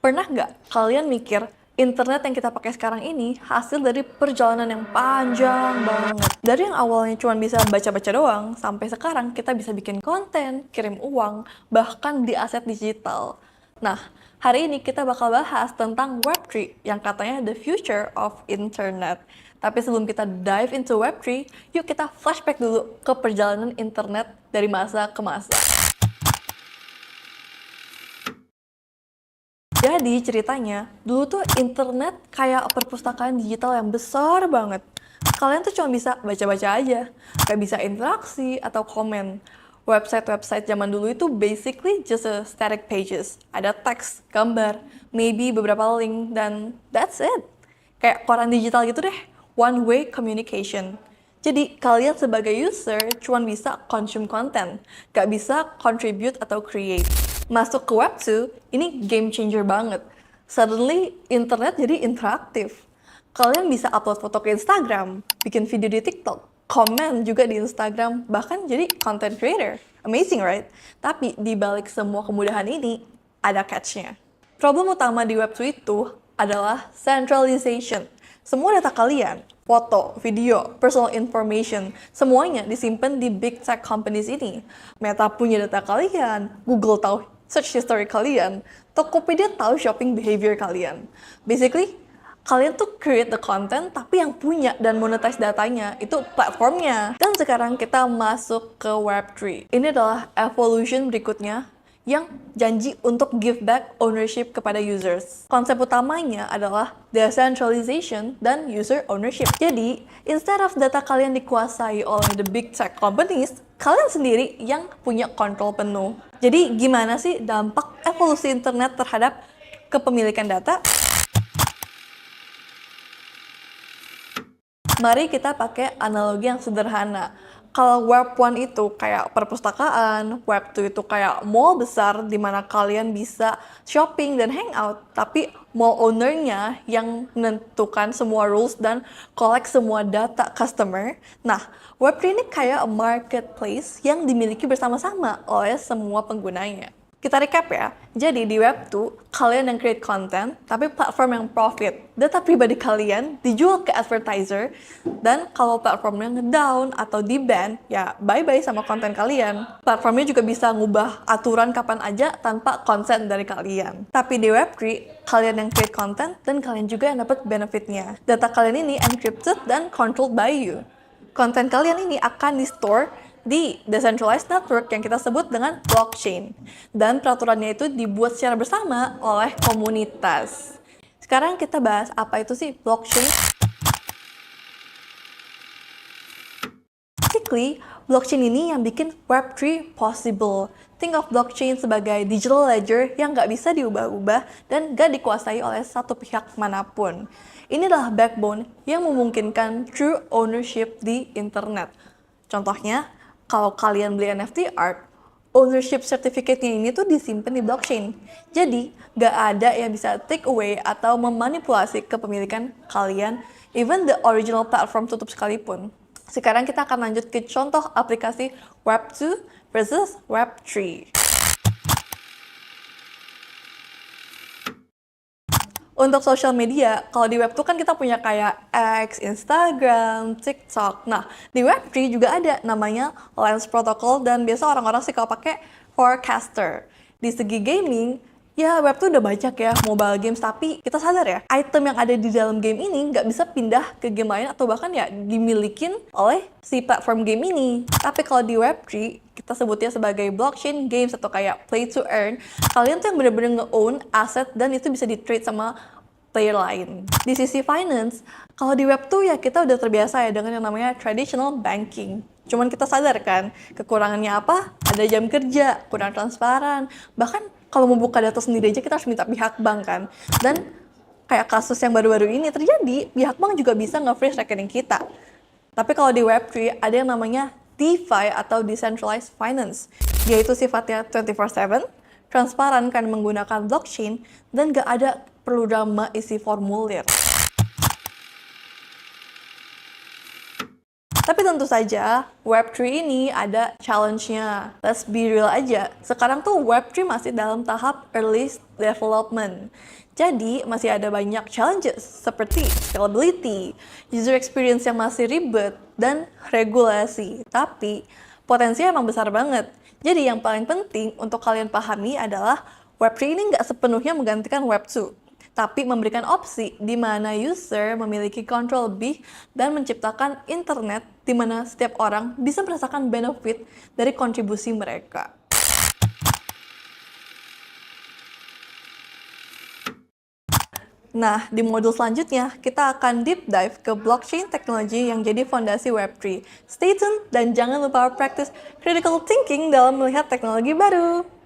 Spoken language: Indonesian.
Pernah nggak kalian mikir, internet yang kita pakai sekarang ini hasil dari perjalanan yang panjang banget. Dari yang awalnya cuma bisa baca-baca doang, sampai sekarang kita bisa bikin konten, kirim uang, bahkan di aset digital. Nah, hari ini kita bakal bahas tentang Web3 yang katanya the future of internet. Tapi sebelum kita dive into Web3, yuk kita flashback dulu ke perjalanan internet dari masa ke masa. Jadi ceritanya, dulu tuh internet kayak perpustakaan digital yang besar banget. Kalian tuh cuma bisa baca-baca aja, gak bisa interaksi atau komen. Website-website zaman dulu itu basically just a static pages. Ada teks, gambar, maybe beberapa link, dan that's it. Kayak koran digital gitu deh, one-way communication. Jadi kalian sebagai user cuma bisa consume content, gak bisa contribute atau create. Masuk ke Web2, ini game changer banget. Suddenly, internet jadi interaktif. Kalian bisa upload foto ke Instagram, bikin video di TikTok, komen juga di Instagram, bahkan jadi content creator. Amazing, right? Tapi di balik semua kemudahan ini, ada catch-nya. Problem utama di Web2 itu adalah centralization. Semua data kalian, foto, video, personal information, semuanya disimpan di big tech companies ini. Meta punya data kalian, Google tahu search history kalian, Tokopedia tahu shopping behavior kalian. Basically, kalian tuh create the content, tapi yang punya dan monetize datanya itu platformnya. Dan sekarang kita masuk ke Web3. Ini adalah evolution berikutnya yang janji untuk give back ownership kepada users. Konsep utamanya adalah decentralization dan user ownership. Jadi, instead of data kalian dikuasai oleh the big tech companies, kalian sendiri yang punya kontrol penuh. Jadi, gimana sih dampak evolusi internet terhadap kepemilikan data? Mari kita pakai analogi yang sederhana. Kalau Web 1 itu kayak perpustakaan, Web 2 itu kayak mall besar di mana kalian bisa shopping dan hangout, tapi mall owner-nya yang menentukan semua rules dan collect semua data customer. Nah, Web 3 ini kayak a marketplace yang dimiliki bersama-sama oleh semua penggunanya. Kita recap ya, jadi di Web 2, kalian yang create content, tapi platform yang profit. Data pribadi kalian dijual ke advertiser, dan kalau platformnya ngedown atau di-ban, ya bye-bye sama konten kalian. Platformnya juga bisa ngubah aturan kapan aja tanpa consent dari kalian. Tapi di Web 3, kalian yang create content, dan kalian juga yang dapat benefitnya. Data kalian ini encrypted dan controlled by you. Konten kalian ini akan di-store di decentralized network yang kita sebut dengan blockchain. Dan peraturannya itu dibuat secara bersama oleh komunitas. Sekarang kita bahas apa itu sih blockchain. Basically, blockchain ini yang bikin Web3 possible. Think of blockchain sebagai digital ledger yang nggak bisa diubah-ubah dan nggak dikuasai oleh satu pihak manapun. Ini adalah backbone yang memungkinkan true ownership di internet. Contohnya, kalau kalian beli NFT art, ownership certificate-nya ini tuh disimpan di blockchain. Jadi, nggak ada yang bisa take away atau memanipulasi kepemilikan kalian, even the original platform tutup sekalipun. Sekarang kita akan lanjut ke contoh aplikasi Web 2 versus Web 3. Untuk social media, kalau di Web 2 kan kita punya kayak X, Instagram, TikTok. Nah, di Web 3 juga ada namanya Lens Protocol dan biasa orang-orang sih kalau pakai Forecaster. Di segi gaming, ya Web 2 udah banyak ya mobile games, tapi kita sadar ya, item yang ada di dalam game ini nggak bisa pindah ke game lain atau bahkan ya dimilikin oleh si platform game ini. Tapi kalau di Web 3, kita sebutnya sebagai blockchain games atau kayak play to earn, kalian tuh yang bener-bener nge-own aset dan itu bisa di-trade sama player lain. Di sisi finance, kalau di Web 2 ya kita udah terbiasa ya dengan yang namanya traditional banking. Cuman kita sadar kan, kekurangannya apa? Ada jam kerja, kurang transparan, bahkan kalau mau buka data sendiri aja kita harus minta pihak bank kan. Dan kayak kasus yang baru-baru ini terjadi, pihak bank juga bisa nge-freeze rekening kita. Tapi kalau di Web3 ada yang namanya DeFi atau Decentralized Finance. Dia itu sifatnya 24/7, transparan kan menggunakan blockchain, dan gak ada perlu drama isi formulir. Tapi tentu saja, Web3 ini ada challenge-nya. Let's be real aja, sekarang tuh Web3 masih dalam tahap early development. Jadi, masih ada banyak challenges seperti scalability, user experience yang masih ribet, dan regulasi. Tapi, potensinya emang besar banget. Jadi, yang paling penting untuk kalian pahami adalah Web3 ini nggak sepenuhnya menggantikan Web2, tapi memberikan opsi di mana user memiliki kontrol lebih dan menciptakan internet di mana setiap orang bisa merasakan benefit dari kontribusi mereka. Nah, di modul selanjutnya, kita akan deep dive ke blockchain teknologi yang jadi fondasi Web3. Stay tuned dan jangan lupa practice critical thinking dalam melihat teknologi baru.